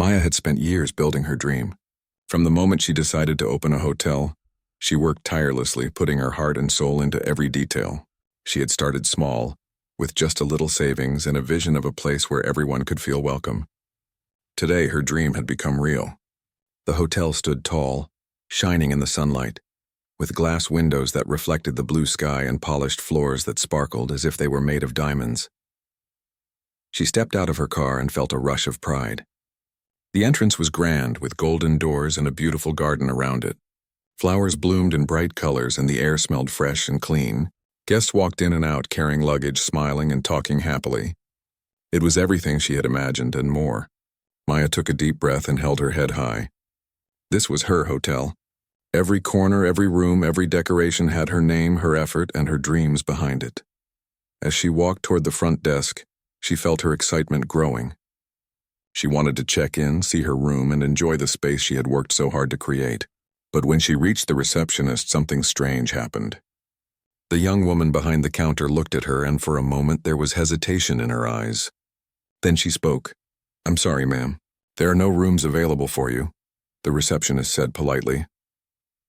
Maya had spent years building her dream. From the moment she decided to open a hotel, she worked tirelessly, putting her heart and soul into every detail. She had started small, with just a little savings and a vision of a place where everyone could feel welcome. Today, her dream had become real. The hotel stood tall, shining in the sunlight, with glass windows that reflected the blue sky and polished floors that sparkled as if they were made of diamonds. She stepped out of her car and felt a rush of pride. The entrance was grand, with golden doors and a beautiful garden around it. Flowers bloomed in bright colors and the air smelled fresh and clean. Guests walked in and out carrying luggage, smiling and talking happily. It was everything she had imagined and more. Maya took a deep breath and held her head high. This was her hotel. Every corner, every room, every decoration had her name, her effort, and her dreams behind it. As she walked toward the front desk, she felt her excitement growing. She wanted to check in, see her room, and enjoy the space she had worked so hard to create. But when she reached the receptionist, something strange happened. The young woman behind the counter looked at her, and for a moment there was hesitation in her eyes. Then she spoke. "I'm sorry, ma'am. There are no rooms available for you," the receptionist said politely.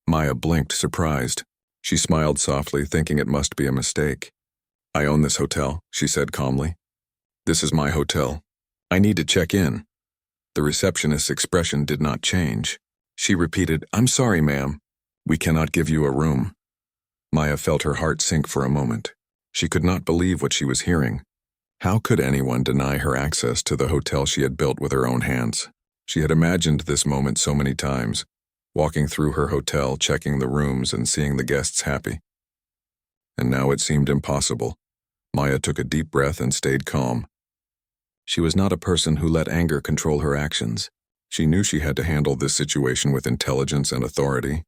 Maya blinked, surprised. She smiled softly, thinking it must be a mistake. "I own this hotel," she said calmly. "This is my hotel. I need to check in." The receptionist's expression did not change. She repeated, "I'm sorry, ma'am. We cannot give you a room." Maya felt her heart sink for a moment. She could not believe what she was hearing. How could anyone deny her access to the hotel she had built with her own hands? She had imagined this moment so many times, walking through her hotel, checking the rooms and seeing the guests happy. And now it seemed impossible. Maya took a deep breath and stayed calm. She was not a person who let anger control her actions. She knew she had to handle this situation with intelligence and authority.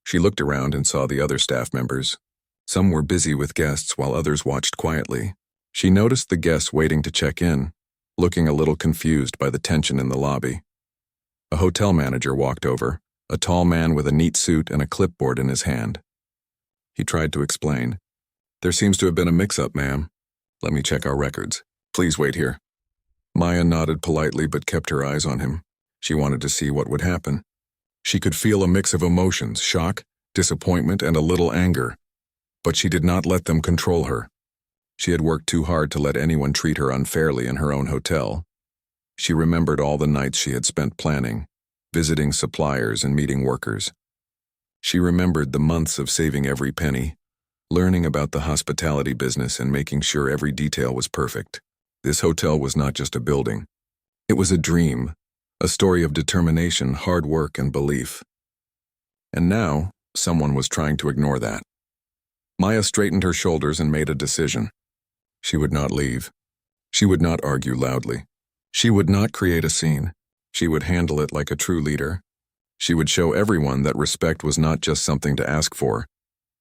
She looked around and saw the other staff members. Some were busy with guests while others watched quietly. She noticed the guests waiting to check in, looking a little confused by the tension in the lobby. A hotel manager walked over, a tall man with a neat suit and a clipboard in his hand. He tried to explain. "There seems to have been a mix-up, ma'am. Let me check our records. Please wait here." Maya nodded politely but kept her eyes on him. She wanted to see what would happen. She could feel a mix of emotions, shock, disappointment, and a little anger. But she did not let them control her. She had worked too hard to let anyone treat her unfairly in her own hotel. She remembered all the nights she had spent planning, visiting suppliers and meeting workers. She remembered the months of saving every penny, learning about the hospitality business and making sure every detail was perfect. This hotel was not just a building. It was a dream, a story of determination, hard work, and belief. And now, someone was trying to ignore that. Maya straightened her shoulders and made a decision. She would not leave. She would not argue loudly. She would not create a scene. She would handle it like a true leader. She would show everyone that respect was not just something to ask for.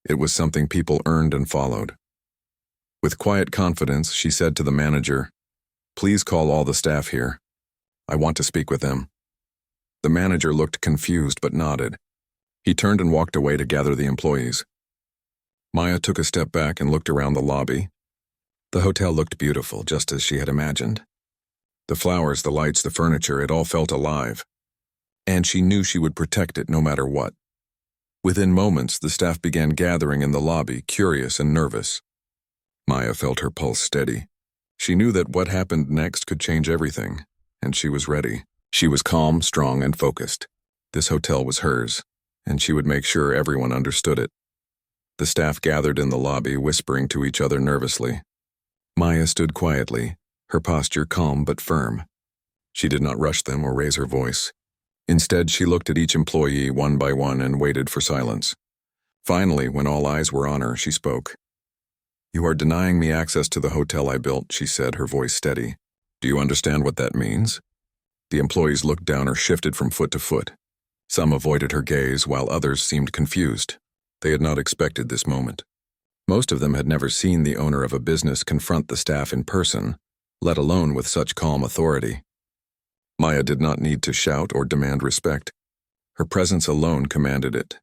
It was something people earned and followed. With quiet confidence, she said to the manager, "Please call all the staff here. I want to speak with them." The manager looked confused but nodded. He turned and walked away to gather the employees. Maya took a step back and looked around the lobby. The hotel looked beautiful, just as she had imagined. The flowers, the lights, the furniture, it all felt alive. And she knew she would protect it no matter what. Within moments, the staff began gathering in the lobby, curious and nervous. Maya felt her pulse steady. She knew that what happened next could change everything, and she was ready. She was calm, strong, and focused. This hotel was hers, and she would make sure everyone understood it. The staff gathered in the lobby, whispering to each other nervously. Maya stood quietly, her posture calm but firm. She did not rush them or raise her voice. Instead, she looked at each employee one by one and waited for silence. Finally, when all eyes were on her, she spoke. "You are denying me access to the hotel I built," she said, her voice steady. "Do you understand what that means?" The employees looked down or shifted from foot to foot. Some avoided her gaze, while others seemed confused. They had not expected this moment. Most of them had never seen the owner of a business confront the staff in person, let alone with such calm authority. Maya did not need to shout or demand respect. Her presence alone commanded it.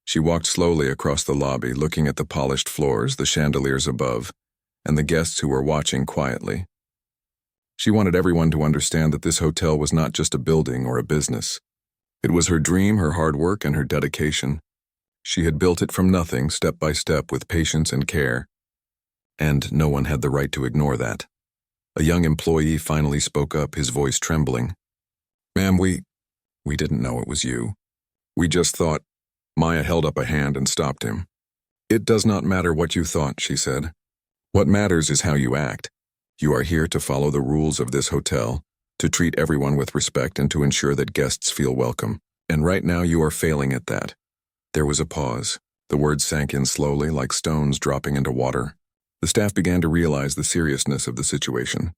She walked slowly across the lobby, looking at the polished floors, the chandeliers above, and the guests who were watching quietly. She wanted everyone to understand that this hotel was not just a building or a business. It was her dream, her hard work, and her dedication. She had built it from nothing, step by step, with patience and care. And no one had the right to ignore that. A young employee finally spoke up, his voice trembling. "Ma'am, we didn't know it was you. We just thought—" Maya held up a hand and stopped him. "It does not matter what you thought," she said. "What matters is how you act. You are here to follow the rules of this hotel, to treat everyone with respect and to ensure that guests feel welcome. And right now you are failing at that." There was a pause. The words sank in slowly, like stones dropping into water. The staff began to realize the seriousness of the situation.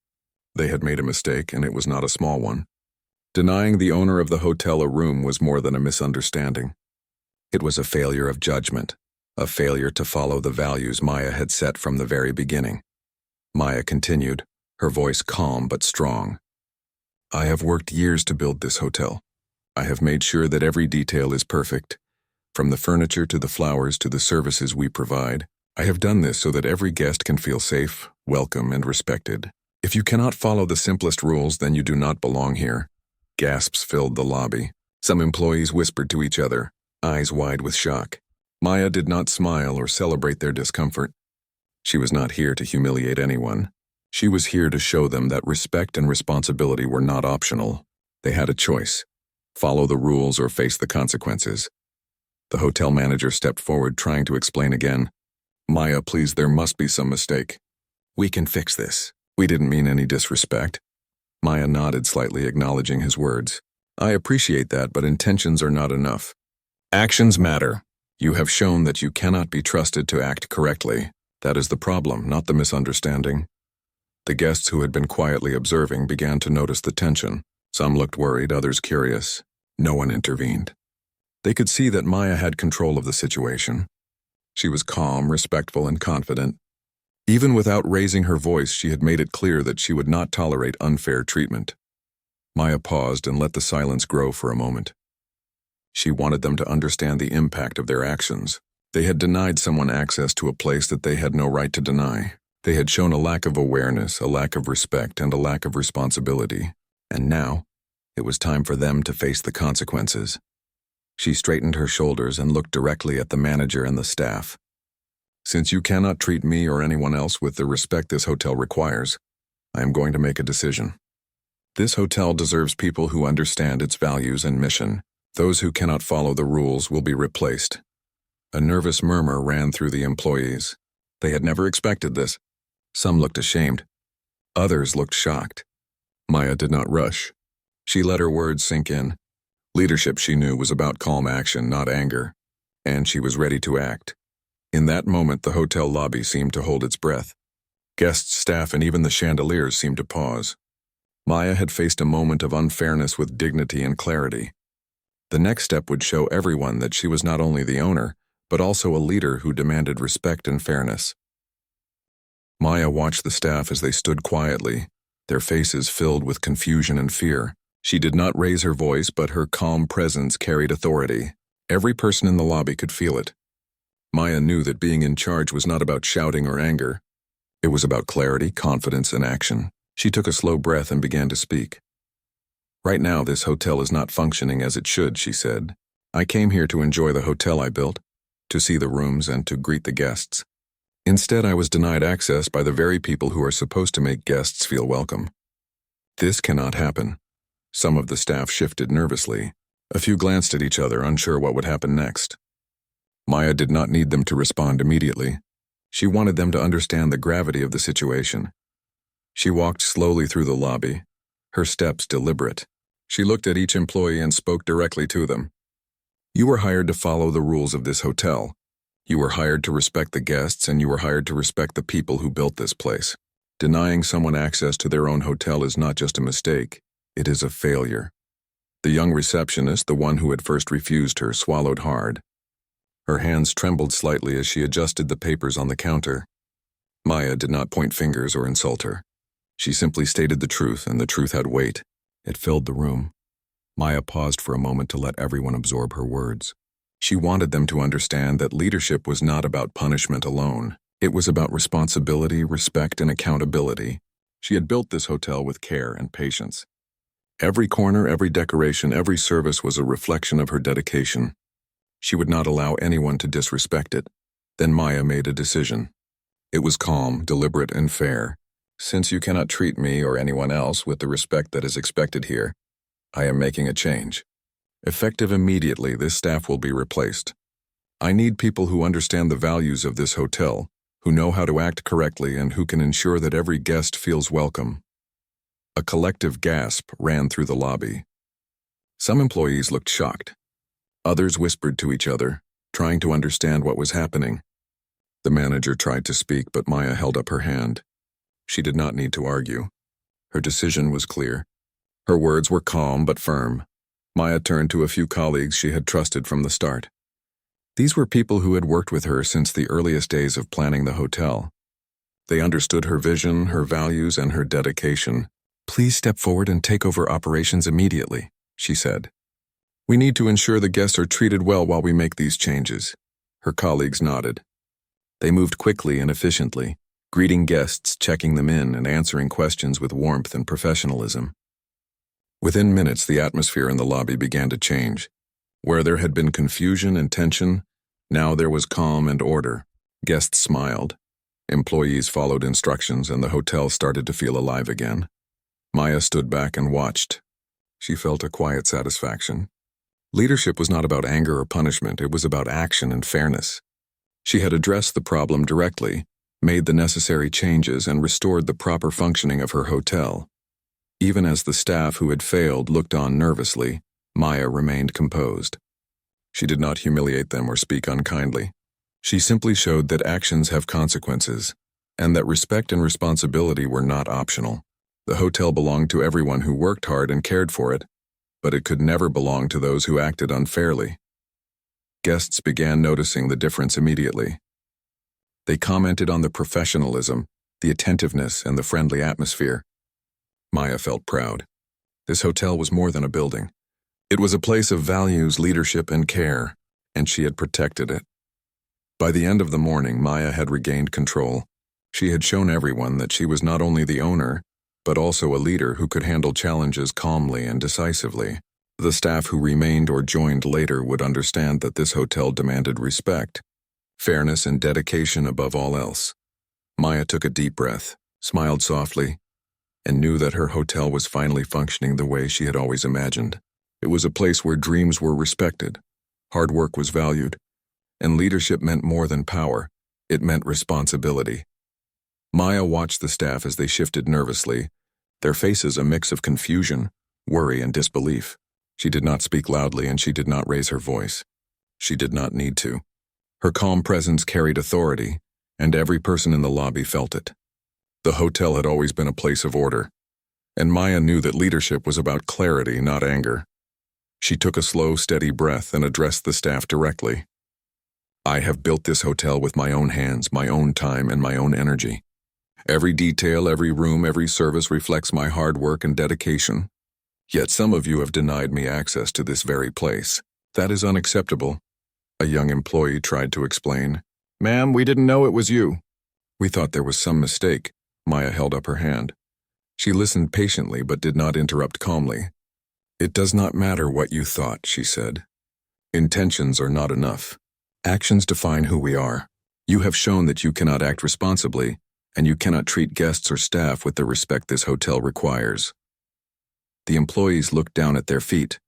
They had made a mistake, and it was not a small one. Denying the owner of the hotel a room was more than a misunderstanding. It was a failure of judgment, a failure to follow the values Maya had set from the very beginning. Maya continued, her voice calm but strong. "I have worked years to build this hotel. I have made sure that every detail is perfect, from the furniture to the flowers to the services we provide. I have done this so that every guest can feel safe, welcome, and respected. If you cannot follow the simplest rules, then you do not belong here." Gasps filled the lobby. Some employees whispered to each other, eyes wide with shock. Maya did not smile or celebrate their discomfort. She was not here to humiliate anyone. She was here to show them that respect and responsibility were not optional. They had a choice: follow the rules or face the consequences. The hotel manager stepped forward, trying to explain again. "Maya, please, there must be some mistake. We can fix this. We didn't mean any disrespect." Maya nodded slightly, acknowledging his words. "I appreciate that, but intentions are not enough. Actions matter. You have shown that you cannot be trusted to act correctly. That is the problem, not the misunderstanding." The guests who had been quietly observing began to notice the tension. Some looked worried, others curious. No one intervened. They could see that Maya had control of the situation. She was calm, respectful, and confident. Even without raising her voice, she had made it clear that she would not tolerate unfair treatment. Maya paused and let the silence grow for a moment. She wanted them to understand the impact of their actions. They had denied someone access to a place that they had no right to deny. They had shown a lack of awareness, a lack of respect, and a lack of responsibility. And now, it was time for them to face the consequences. She straightened her shoulders and looked directly at the manager and the staff. "Since you cannot treat me or anyone else with the respect this hotel requires, I am going to make a decision. This hotel deserves people who understand its values and mission. Those who cannot follow the rules will be replaced." A nervous murmur ran through the employees. They had never expected this. Some looked ashamed. Others looked shocked. Maya did not rush. She let her words sink in. Leadership, she knew, was about calm action, not anger. And she was ready to act. In that moment, the hotel lobby seemed to hold its breath. Guests, staff, and even the chandeliers seemed to pause. Maya had faced a moment of unfairness with dignity and clarity. The next step would show everyone that she was not only the owner, but also a leader who demanded respect and fairness. Maya watched the staff as they stood quietly, their faces filled with confusion and fear. She did not raise her voice, but her calm presence carried authority. Every person in the lobby could feel it. Maya knew that being in charge was not about shouting or anger. It was about clarity, confidence, and action. She took a slow breath and began to speak. "Right now, this hotel is not functioning as it should," she said. "I came here to enjoy the hotel I built, to see the rooms and to greet the guests. Instead, I was denied access by the very people who are supposed to make guests feel welcome. This cannot happen." Some of the staff shifted nervously. A few glanced at each other, unsure what would happen next. Maya did not need them to respond immediately. She wanted them to understand the gravity of the situation. She walked slowly through the lobby, her steps deliberate. She looked at each employee and spoke directly to them. "You were hired to follow the rules of this hotel. You were hired to respect the guests, and you were hired to respect the people who built this place. Denying someone access to their own hotel is not just a mistake, it is a failure." The young receptionist, the one who had first refused her, swallowed hard. Her hands trembled slightly as she adjusted the papers on the counter. Maya did not point fingers or insult her. She simply stated the truth, and the truth had weight. It filled the room. Maya paused for a moment to let everyone absorb her words. She wanted them to understand that leadership was not about punishment alone. It was about responsibility, respect, and accountability. She had built this hotel with care and patience. Every corner, every decoration, every service was a reflection of her dedication. She would not allow anyone to disrespect it. Then Maya made a decision. It was calm, deliberate, and fair. Since you cannot treat me or anyone else with the respect that is expected here, I am making a change. Effective immediately, this staff will be replaced. I need people who understand the values of this hotel, who know how to act correctly, and who can ensure that every guest feels welcome. A collective gasp ran through the lobby. Some employees looked shocked. Others whispered to each other, trying to understand what was happening. The manager tried to speak, but Maya held up her hand. She did not need to argue. Her decision was clear. Her words were calm but firm. Maya turned to a few colleagues she had trusted from the start. These were people who had worked with her since the earliest days of planning the hotel. They understood her vision, her values, and her dedication. "Please step forward and take over operations immediately," she said. "We need to ensure the guests are treated well while we make these changes." Her colleagues nodded. They moved quickly and efficiently, greeting guests, checking them in, and answering questions with warmth and professionalism. Within minutes, the atmosphere in the lobby began to change. Where there had been confusion and tension, now there was calm and order. Guests smiled. Employees followed instructions, and the hotel started to feel alive again. Maya stood back and watched. She felt a quiet satisfaction. Leadership was not about anger or punishment, it was about action and fairness. She had addressed the problem directly, made the necessary changes, and restored the proper functioning of her hotel. Even as the staff who had failed looked on nervously, Maya remained composed. She did not humiliate them or speak unkindly. She simply showed that actions have consequences, and that respect and responsibility were not optional. The hotel belonged to everyone who worked hard and cared for it, but it could never belong to those who acted unfairly. Guests began noticing the difference immediately. They commented on the professionalism, the attentiveness, and the friendly atmosphere. Maya felt proud. This hotel was more than a building. It was a place of values, leadership, and care, and she had protected it. By the end of the morning, Maya had regained control. She had shown everyone that she was not only the owner, but also a leader who could handle challenges calmly and decisively. The staff who remained or joined later would understand that this hotel demanded respect, fairness, and dedication above all else. Maya took a deep breath, smiled softly, and knew that her hotel was finally functioning the way she had always imagined. It was a place where dreams were respected, hard work was valued, and leadership meant more than power, it meant responsibility. Maya watched the staff as they shifted nervously, their faces a mix of confusion, worry, and disbelief. She did not speak loudly, and she did not raise her voice. She did not need to. Her calm presence carried authority, and every person in the lobby felt it. The hotel had always been a place of order, and Maya knew that leadership was about clarity, not anger. She took a slow, steady breath and addressed the staff directly. "I have built this hotel with my own hands, my own time, and my own energy. Every detail, every room, every service reflects my hard work and dedication. Yet some of you have denied me access to this very place. That is unacceptable," a young employee tried to explain. "Ma'am, we didn't know it was you." "We thought there was some mistake." Maya held up her hand. She listened patiently but did not interrupt calmly. "It does not matter what you thought," she said. "Intentions are not enough. Actions define who we are. You have shown that you cannot act responsibly, and you cannot treat guests or staff with the respect this hotel requires." The employees looked down at their feet.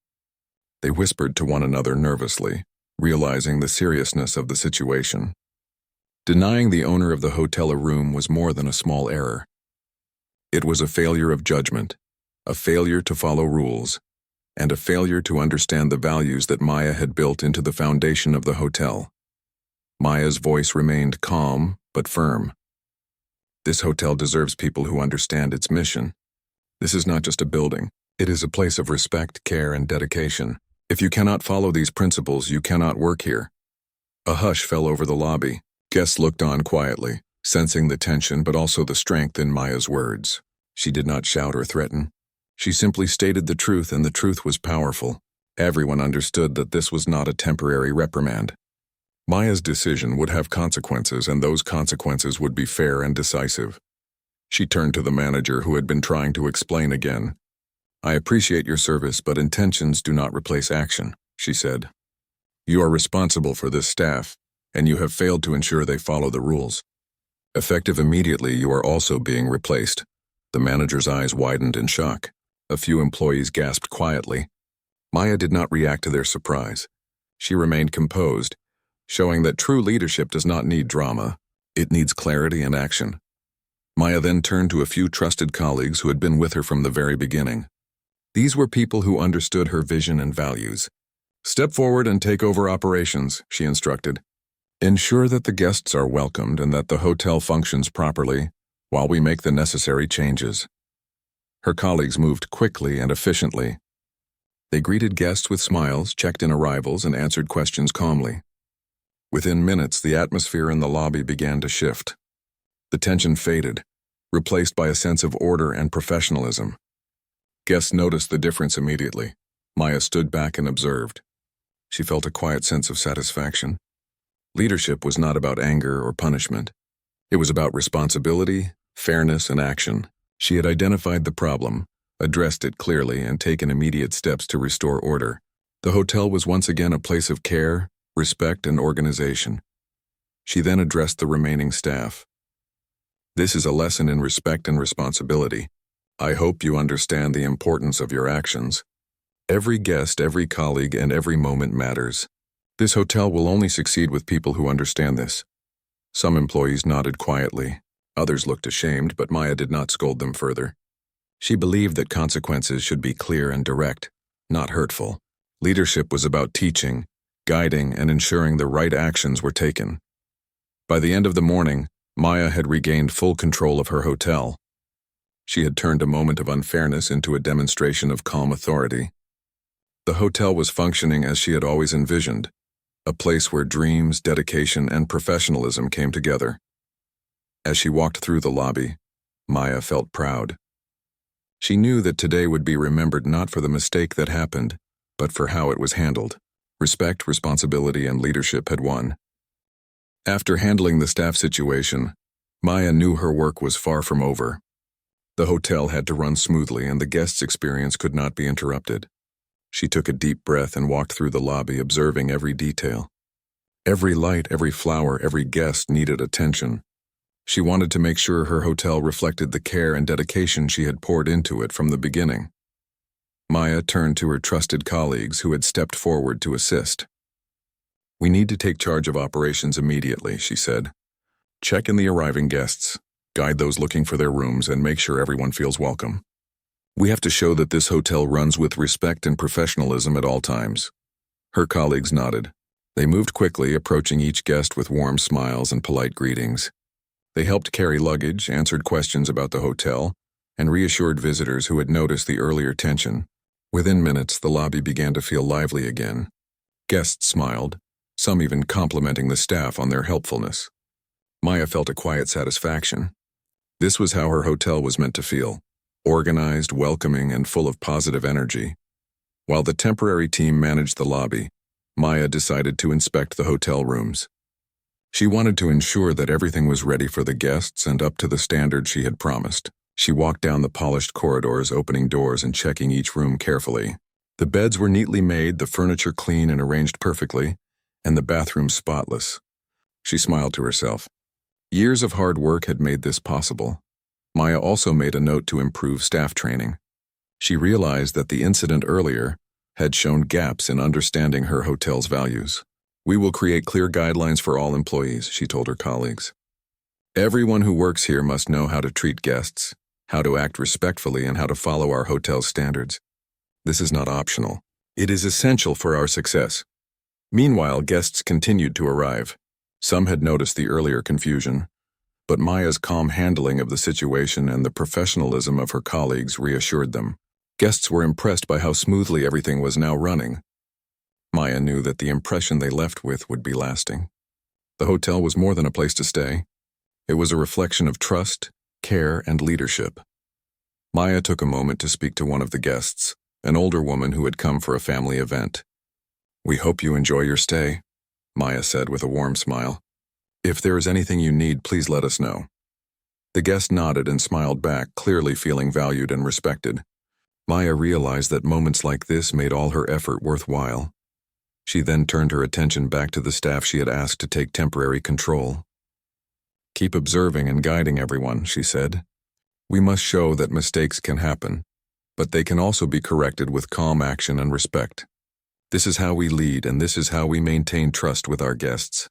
They whispered to one another nervously, realizing the seriousness of the situation. Denying the owner of the hotel a room was more than a small error. It was a failure of judgment, a failure to follow rules, and a failure to understand the values that Maya had built into the foundation of the hotel. Maya's voice remained calm but firm. "This hotel deserves people who understand its mission. This is not just a building. It is a place of respect, care, and dedication. If you cannot follow these principles, you cannot work here." A hush fell over the lobby. Guests looked on quietly, sensing the tension but also the strength in Maya's words. She did not shout or threaten. She simply stated the truth, and the truth was powerful. Everyone understood that this was not a temporary reprimand. Maya's decision would have consequences, and those consequences would be fair and decisive. She turned to the manager, who had been trying to explain again. "I appreciate your service, but intentions do not replace action," she said. "You are responsible for this staff, and you have failed to ensure they follow the rules. Effective immediately, you are also being replaced." The manager's eyes widened in shock. A few employees gasped quietly. Maya did not react to their surprise. She remained composed, showing that true leadership does not need drama. It needs clarity and action. Maya then turned to a few trusted colleagues who had been with her from the very beginning. These were people who understood her vision and values. "Step forward and take over operations," she instructed. "Ensure that the guests are welcomed and that the hotel functions properly while we make the necessary changes." Her colleagues moved quickly and efficiently. They greeted guests with smiles, checked in arrivals, and answered questions calmly. Within minutes, the atmosphere in the lobby began to shift. The tension faded, replaced by a sense of order and professionalism. Guests noticed the difference immediately. Maya stood back and observed. She felt a quiet sense of satisfaction. Leadership was not about anger or punishment. It was about responsibility, fairness, and action. She had identified the problem, addressed it clearly, and taken immediate steps to restore order. The hotel was once again a place of care, respect, and organization. She then addressed the remaining staff. "This is a lesson in respect and responsibility. I hope you understand the importance of your actions. Every guest, every colleague, and every moment matters. This hotel will only succeed with people who understand this." Some employees nodded quietly. Others looked ashamed, but Maya did not scold them further. She believed that consequences should be clear and direct, not hurtful. Leadership was about teaching, guiding, and ensuring the right actions were taken. By the end of the morning, Maya had regained full control of her hotel. She had turned a moment of unfairness into a demonstration of calm authority. The hotel was functioning as she had always envisioned, a place where dreams, dedication, and professionalism came together. As she walked through the lobby, Maya felt proud. She knew that today would be remembered not for the mistake that happened, but for how it was handled. Respect, responsibility, and leadership had won. After handling the staff situation, Maya knew her work was far from over. The hotel had to run smoothly, and the guests' experience could not be interrupted. She took a deep breath and walked through the lobby, observing every detail. Every light, every flower, every guest needed attention. She wanted to make sure her hotel reflected the care and dedication she had poured into it from the beginning. Maya turned to her trusted colleagues who had stepped forward to assist. "We need to take charge of operations immediately," she said. "Check in the arriving guests, guide those looking for their rooms, and make sure everyone feels welcome. We have to show that this hotel runs with respect and professionalism at all times." Her colleagues nodded. They moved quickly, approaching each guest with warm smiles and polite greetings. They helped carry luggage, answered questions about the hotel, and reassured visitors who had noticed the earlier tension. Within minutes, the lobby began to feel lively again. Guests smiled, some even complimenting the staff on their helpfulness. Maya felt a quiet satisfaction. This was how her hotel was meant to feel: organized, welcoming, and full of positive energy. While the temporary team managed the lobby, Maya decided to inspect the hotel rooms. She wanted to ensure that everything was ready for the guests and up to the standard she had promised. She walked down the polished corridors, opening doors and checking each room carefully. The beds were neatly made, the furniture clean and arranged perfectly, and the bathroom spotless. She smiled to herself. Years of hard work had made this possible. Maya also made a note to improve staff training. She realized that the incident earlier had shown gaps in understanding her hotel's values. "We will create clear guidelines for all employees," she told her colleagues. "Everyone who works here must know how to treat guests, how to act respectfully, and how to follow our hotel's standards. This is not optional. It is essential for our success." Meanwhile, guests continued to arrive. Some had noticed the earlier confusion, but Maya's calm handling of the situation and the professionalism of her colleagues reassured them. Guests were impressed by how smoothly everything was now running. Maya knew that the impression they left with would be lasting. The hotel was more than a place to stay. It was a reflection of trust, care, and leadership. Maya took a moment to speak to one of the guests, an older woman who had come for a family event. "We hope you enjoy your stay," Maya said with a warm smile. "If there is anything you need, please let us know." The guest nodded and smiled back, clearly feeling valued and respected. Maya realized that moments like this made all her effort worthwhile. She then turned her attention back to the staff she had asked to take temporary control. "Keep observing and guiding everyone," she said. "We must show that mistakes can happen, but they can also be corrected with calm action and respect. This is how we lead, and this is how we maintain trust with our guests."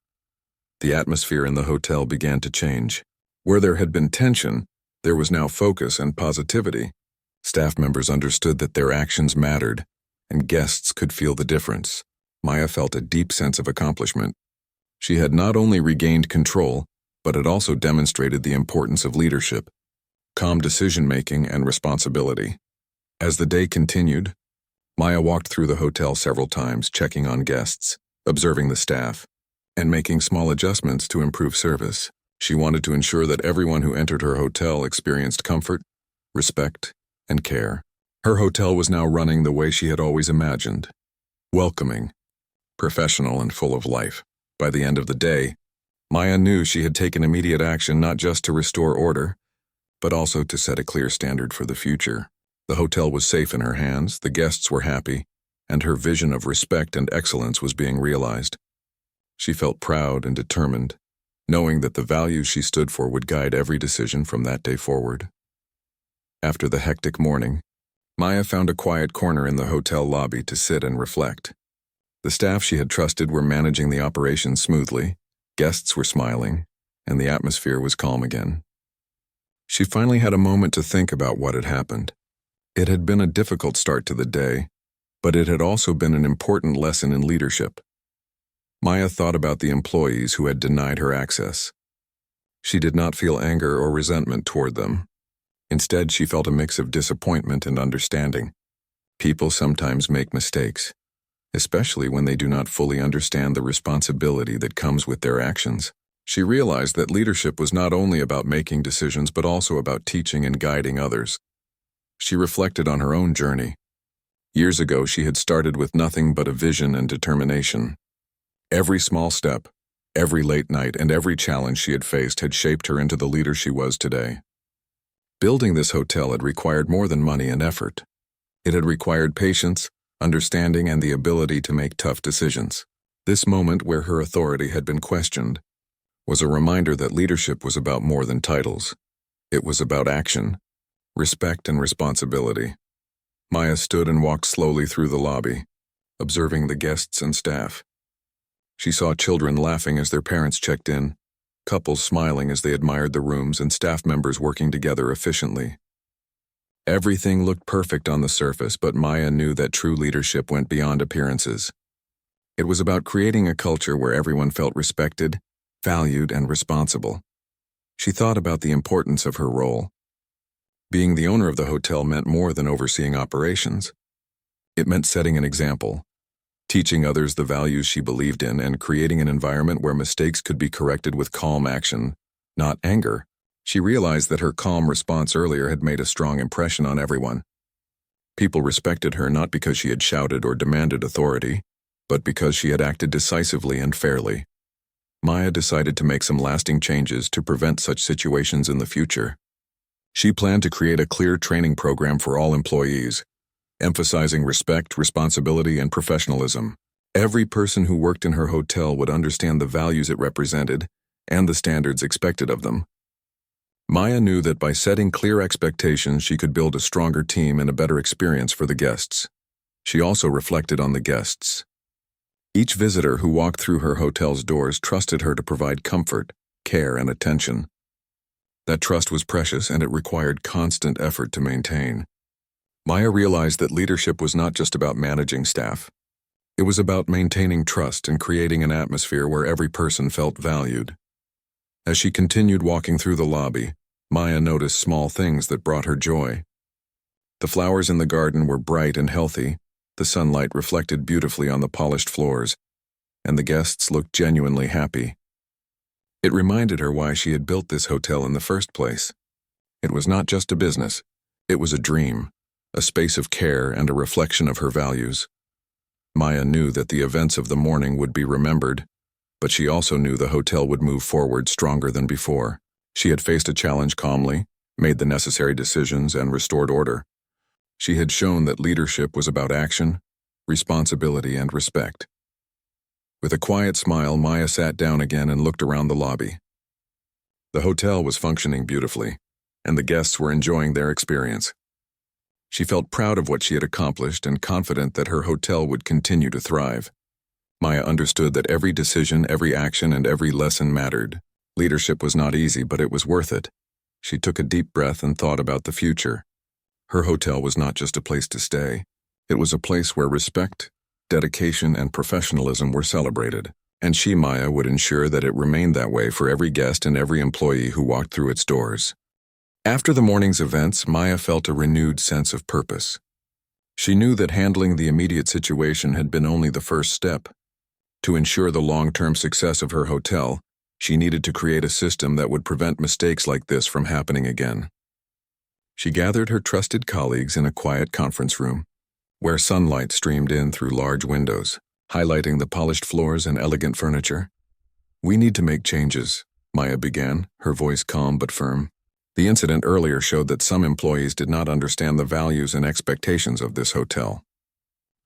The atmosphere in the hotel began to change. Where there had been tension, there was now focus and positivity. Staff members understood that their actions mattered, and guests could feel the difference. Maya felt a deep sense of accomplishment. She had not only regained control, but had also demonstrated the importance of leadership, calm decision-making, and responsibility. As the day continued, Maya walked through the hotel several times, checking on guests, observing the staff, and making small adjustments to improve service. She wanted to ensure that everyone who entered her hotel experienced comfort, respect, and care. Her hotel was now running the way she had always imagined: welcoming, professional, and full of life. By the end of the day, Maya knew she had taken immediate action not just to restore order, but also to set a clear standard for the future. The hotel was safe in her hands, the guests were happy, and her vision of respect and excellence was being realized. She felt proud and determined, knowing that the values she stood for would guide every decision from that day forward. After the hectic morning, Maya found a quiet corner in the hotel lobby to sit and reflect. The staff she had trusted were managing the operation smoothly, guests were smiling, and the atmosphere was calm again. She finally had a moment to think about what had happened. It had been a difficult start to the day, but it had also been an important lesson in leadership. Maya thought about the employees who had denied her access. She did not feel anger or resentment toward them. Instead, she felt a mix of disappointment and understanding. People sometimes make mistakes, especially when they do not fully understand the responsibility that comes with their actions. She realized that leadership was not only about making decisions but also about teaching and guiding others. She reflected on her own journey. Years ago, she had started with nothing but a vision and determination. Every small step, every late night, and every challenge she had faced had shaped her into the leader she was today. Building this hotel had required more than money and effort. It had required patience, understanding, and the ability to make tough decisions. This moment, where her authority had been questioned, was a reminder that leadership was about more than titles. It was about action, respect, and responsibility. Maya stood and walked slowly through the lobby, observing the guests and staff. She saw children laughing as their parents checked in, couples smiling as they admired the rooms, and staff members working together efficiently. Everything looked perfect on the surface, but Maya knew that true leadership went beyond appearances. It was about creating a culture where everyone felt respected, valued, and responsible. She thought about the importance of her role. Being the owner of the hotel meant more than overseeing operations. It meant setting an example, teaching others the values she believed in, and creating an environment where mistakes could be corrected with calm action, not anger. She realized that her calm response earlier had made a strong impression on everyone. People respected her not because she had shouted or demanded authority, but because she had acted decisively and fairly. Maya decided to make some lasting changes to prevent such situations in the future. She planned to create a clear training program for all employees, emphasizing respect, responsibility, and professionalism. Every person who worked in her hotel would understand the values it represented and the standards expected of them. Maya knew that by setting clear expectations, she could build a stronger team and a better experience for the guests. She also reflected on the guests. Each visitor who walked through her hotel's doors trusted her to provide comfort, care, and attention. That trust was precious, and it required constant effort to maintain. Maya realized that leadership was not just about managing staff. It was about maintaining trust and creating an atmosphere where every person felt valued. As she continued walking through the lobby, Maya noticed small things that brought her joy. The flowers in the garden were bright and healthy, the sunlight reflected beautifully on the polished floors, and the guests looked genuinely happy. It reminded her why she had built this hotel in the first place. It was not just a business, it was a dream, a space of care and a reflection of her values. Maya knew that the events of the morning would be remembered, but she also knew the hotel would move forward stronger than before. She had faced a challenge calmly, made the necessary decisions, and restored order. She had shown that leadership was about action, responsibility, and respect. With a quiet smile, Maya sat down again and looked around the lobby. The hotel was functioning beautifully, and the guests were enjoying their experience. She felt proud of what she had accomplished and confident that her hotel would continue to thrive. Maya understood that every decision, every action, and every lesson mattered. Leadership was not easy, but it was worth it. She took a deep breath and thought about the future. Her hotel was not just a place to stay. It was a place where respect, dedication, and professionalism were celebrated. And she, Maya, would ensure that it remained that way for every guest and every employee who walked through its doors. After the morning's events, Maya felt a renewed sense of purpose. She knew that handling the immediate situation had been only the first step. To ensure the long-term success of her hotel, she needed to create a system that would prevent mistakes like this from happening again. She gathered her trusted colleagues in a quiet conference room, where sunlight streamed in through large windows, highlighting the polished floors and elegant furniture. "We need to make changes," Maya began, her voice calm but firm. The incident earlier showed that some employees did not understand the values and expectations of this hotel.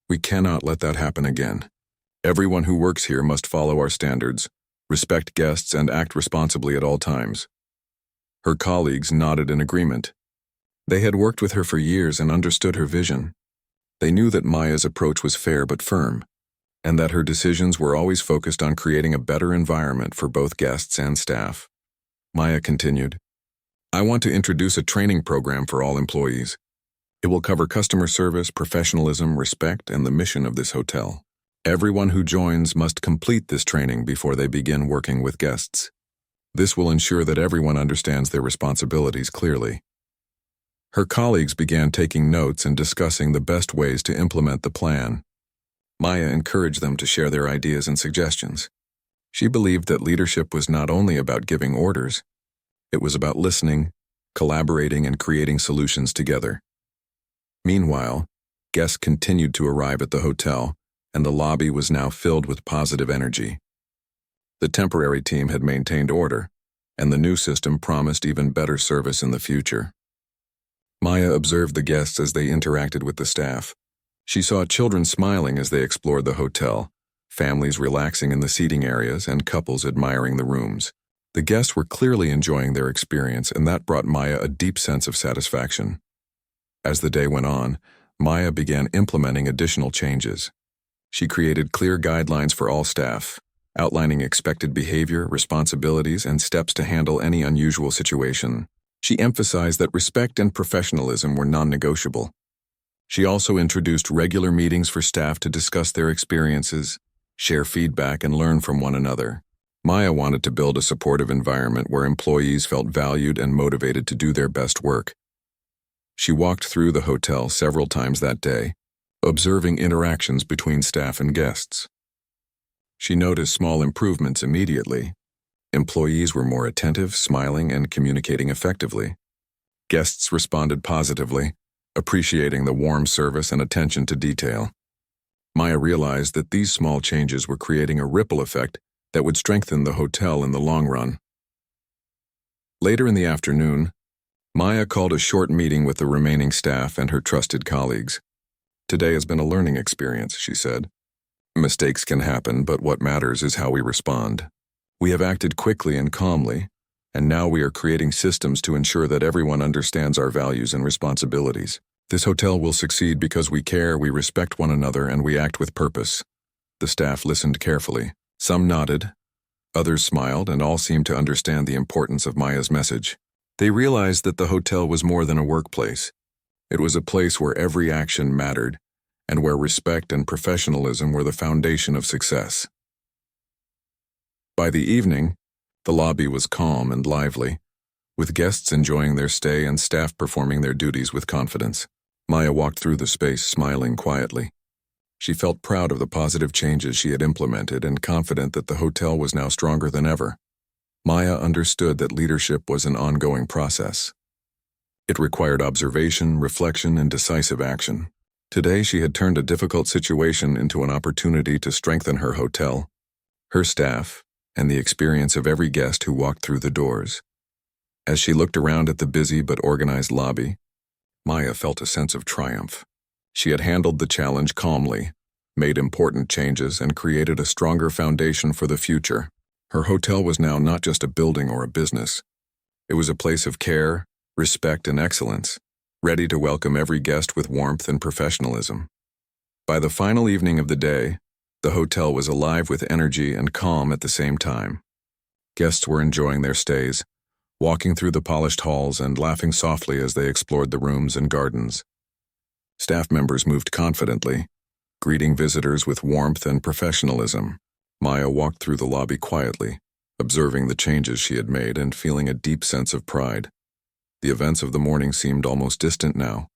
"We cannot let that happen again. Everyone who works here must follow our standards, respect guests, and act responsibly at all times." Her colleagues nodded in agreement. They had worked with her for years and understood her vision. They knew that Maya's approach was fair but firm, and that her decisions were always focused on creating a better environment for both guests and staff. Maya continued, "I want to introduce a training program for all employees. It will cover customer service, professionalism, respect, and the mission of this hotel. Everyone who joins must complete this training before they begin working with guests. This will ensure that everyone understands their responsibilities clearly." Her colleagues began taking notes and discussing the best ways to implement the plan. Maya encouraged them to share their ideas and suggestions. She believed that leadership was not only about giving orders, it was about listening, collaborating, and creating solutions together. Meanwhile, guests continued to arrive at the hotel, and the lobby was now filled with positive energy. The temporary team had maintained order, and the new system promised even better service in the future. Maya observed the guests as they interacted with the staff. She saw children smiling as they explored the hotel, families relaxing in the seating areas, and couples admiring the rooms. The guests were clearly enjoying their experience, and that brought Maya a deep sense of satisfaction. As the day went on, Maya began implementing additional changes. She created clear guidelines for all staff, outlining expected behavior, responsibilities, and steps to handle any unusual situation. She emphasized that respect and professionalism were non-negotiable. She also introduced regular meetings for staff to discuss their experiences, share feedback, and learn from one another. Maya wanted to build a supportive environment where employees felt valued and motivated to do their best work. She walked through the hotel several times that day, observing interactions between staff and guests. She noticed small improvements immediately. Employees were more attentive, smiling, and communicating effectively. Guests responded positively, appreciating the warm service and attention to detail. Maya realized that these small changes were creating a ripple effect that would strengthen the hotel in the long run. Later in the afternoon, Maya called a short meeting with the remaining staff and her trusted colleagues. "Today has been a learning experience," she said. "Mistakes can happen, but what matters is how we respond. We have acted quickly and calmly, and now we are creating systems to ensure that everyone understands our values and responsibilities. This hotel will succeed because we care, we respect one another, and we act with purpose." The staff listened carefully. Some nodded, others smiled, and all seemed to understand the importance of Maya's message. They realized that the hotel was more than a workplace. It was a place where every action mattered, and where respect and professionalism were the foundation of success. By the evening, the lobby was calm and lively, with guests enjoying their stay and staff performing their duties with confidence. Maya walked through the space smiling quietly. She felt proud of the positive changes she had implemented and confident that the hotel was now stronger than ever. Maya understood that leadership was an ongoing process. It required observation, reflection, and decisive action. Today she had turned a difficult situation into an opportunity to strengthen her hotel, her staff, and the experience of every guest who walked through the doors. As she looked around at the busy but organized lobby, Maya felt a sense of triumph. She had handled the challenge calmly, made important changes, and created a stronger foundation for the future. Her hotel was now not just a building or a business. It was a place of care, respect, and excellence, ready to welcome every guest with warmth and professionalism. By the final evening of the day, the hotel was alive with energy and calm at the same time. Guests were enjoying their stays, walking through the polished halls and laughing softly as they explored the rooms and gardens. Staff members moved confidently, greeting visitors with warmth and professionalism. Maya walked through the lobby quietly, observing the changes she had made and feeling a deep sense of pride. The events of the morning seemed almost distant now.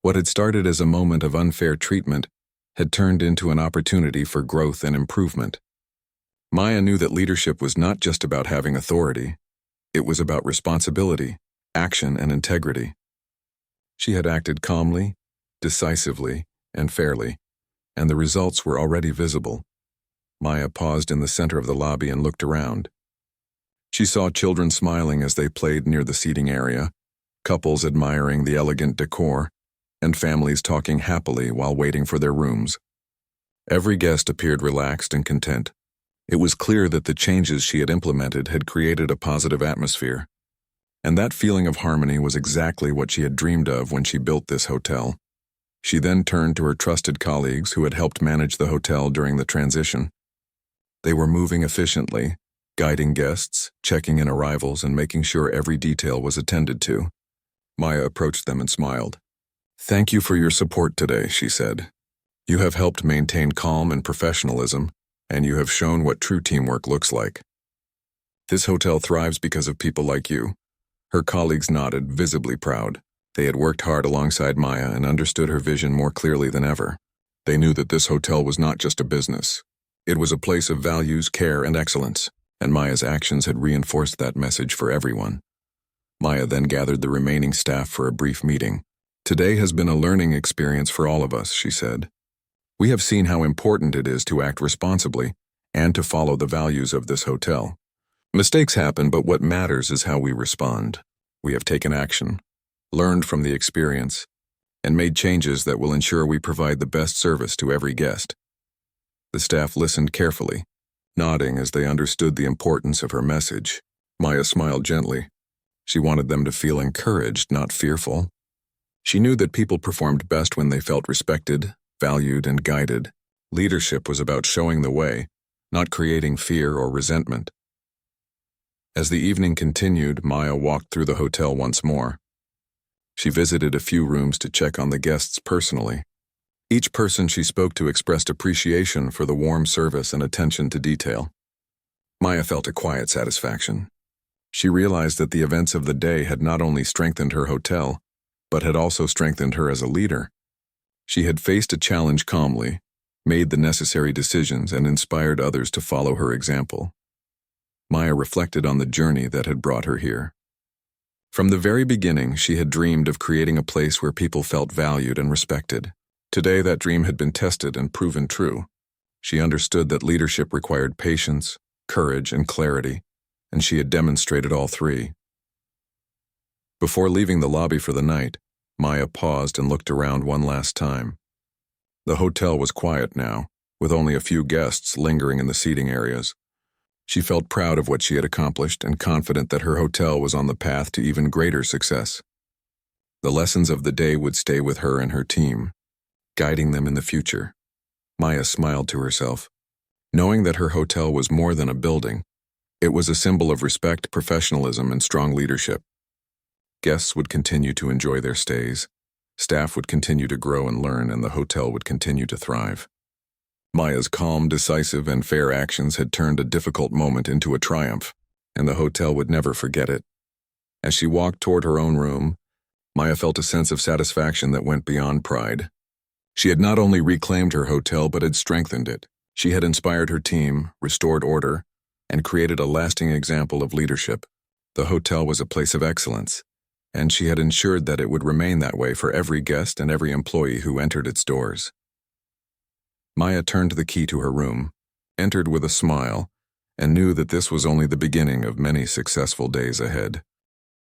What had started as a moment of unfair treatment had turned into an opportunity for growth and improvement. Maya knew that leadership was not just about having authority. It was about responsibility, action, and integrity. She had acted calmly, decisively, and fairly, and the results were already visible. Maya paused in the center of the lobby and looked around. She saw children smiling as they played near the seating area, couples admiring the elegant decor, and families talking happily while waiting for their rooms. Every guest appeared relaxed and content. It was clear that the changes she had implemented had created a positive atmosphere, and that feeling of harmony was exactly what she had dreamed of when she built this hotel. She then turned to her trusted colleagues who had helped manage the hotel during the transition. They were moving efficiently, guiding guests, checking in arrivals, and making sure every detail was attended to. Maya approached them and smiled. "Thank you for your support today," she said. "You have helped maintain calm and professionalism, and you have shown what true teamwork looks like. This hotel thrives because of people like you." Her colleagues nodded, visibly proud. They had worked hard alongside Maya and understood her vision more clearly than ever. They knew that this hotel was not just a business. It was a place of values, care, and excellence, and Maya's actions had reinforced that message for everyone. Maya then gathered the remaining staff for a brief meeting. "Today has been a learning experience for all of us," she said. "We have seen how important it is to act responsibly and to follow the values of this hotel. Mistakes happen, but what matters is how we respond. We have taken action, learned from the experience, and made changes that will ensure we provide the best service to every guest." The staff listened carefully, nodding as they understood the importance of her message. Maya smiled gently. She wanted them to feel encouraged, not fearful. She knew that people performed best when they felt respected, valued, and guided. Leadership was about showing the way, not creating fear or resentment. As the evening continued, Maya walked through the hotel once more. She visited a few rooms to check on the guests personally. Each person she spoke to expressed appreciation for the warm service and attention to detail. Maya felt a quiet satisfaction. She realized that the events of the day had not only strengthened her hotel, but had also strengthened her as a leader. She had faced a challenge calmly, made the necessary decisions, and inspired others to follow her example. Maya reflected on the journey that had brought her here. From the very beginning, she had dreamed of creating a place where people felt valued and respected. Today, that dream had been tested and proven true. She understood that leadership required patience, courage, and clarity, and she had demonstrated all three. Before leaving the lobby for the night, Maya paused and looked around one last time. The hotel was quiet now, with only a few guests lingering in the seating areas. She felt proud of what she had accomplished and confident that her hotel was on the path to even greater success. The lessons of the day would stay with her and her team, guiding them in the future. Maya smiled to herself. Knowing that her hotel was more than a building, it was a symbol of respect, professionalism, and strong leadership. Guests would continue to enjoy their stays, staff would continue to grow and learn, and the hotel would continue to thrive. Maya's calm, decisive, and fair actions had turned a difficult moment into a triumph, and the hotel would never forget it. As she walked toward her own room, Maya felt a sense of satisfaction that went beyond pride. She had not only reclaimed her hotel, but had strengthened it. She had inspired her team, restored order, and created a lasting example of leadership. The hotel was a place of excellence, and she had ensured that it would remain that way for every guest and every employee who entered its doors. Maya turned the key to her room, entered with a smile, and knew that this was only the beginning of many successful days ahead.